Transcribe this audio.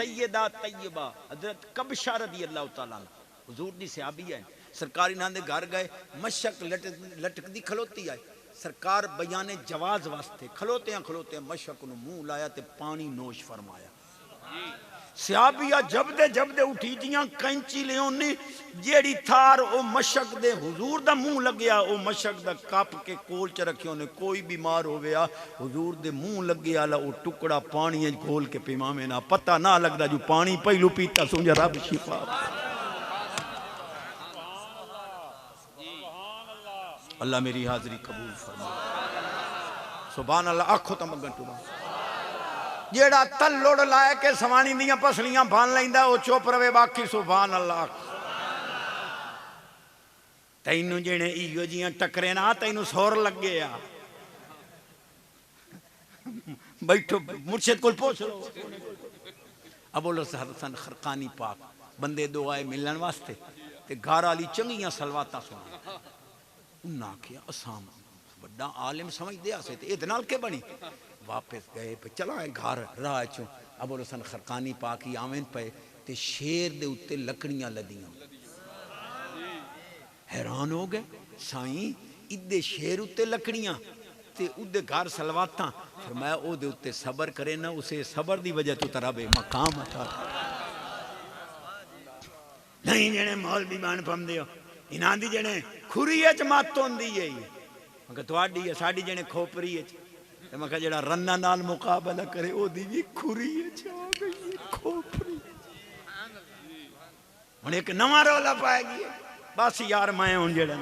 सैयदा तैयबा हजरत कबशा रज़ी अल्लाह तआला हुजूर दी सहाबी है। सरकार इन्हां दे घर गए, मशक लटकदी खलोती आई। सरकार बयाने जवाज वास्ते खलोते मशक नूं मुंह लाया ते पानी नोश फरमाया। सहाबिया जबदे उठी जियां कैंची लियोनी जेड़ी थार ओ मशक दे हुजूर दा मुंह लग्या, ओ मशक दा कप के कोल च रखे ने कोई बीमार हो गया हुजूर दे मुंह लगे आला ओ टुकड़ा पानी खोल के पिमावे ना पता ना लगदा जो पानी पहलू पीता सुन रब शिफा। अल्लाह मेरी हाजरी कबूल फरमा। सुभान अल्लाह। आखो तो मंगन टुबा जेड़ा तल्लोड़ लाए के सवानी दियां पसलियां फान लैंदा वो चुप रवे बाकी सुभान अल्लाह। तैनू जेने इयो जियां टकरे ना तैनू सौर लगे आ बैठो मुर्शिद को पूछ लो। अब बोलो हसन खरकानी पाक बंदे दो आए मिलन वास्ते ते घर वाली चंगियां सलवाता सुना उन्हें आखिया असाम बड़ा आलिम समझदे आसे ते इहदे नाल के बनी। वापस गए पे चला घर राह चो अबुल हसन खरकानी पाक ही आवें पे ते शेर दे उत्ते लकड़ियां लदियां। हैरान हो गए साईं इदे शेर उत्ते लकड़ियां ते उदे घर सलवाता। फरमाया ओदे उत्ते सबर करे ना उसे सबर दी वजह तो तेरा बे मकाम अता नहीं। जने मौलवी बन पांदे हो इन्हां दी जने खुरी च मत होंदी है मगर तुहाडी है साडी जने खोपरी च ते मैं कहा जेड़ा रन्ना नाल मुकाबला करे ओदी भी खुरी च आ गई खोपरी। हुण एक नवां रौला पाएगी बस यार मैं हुण जेड़ा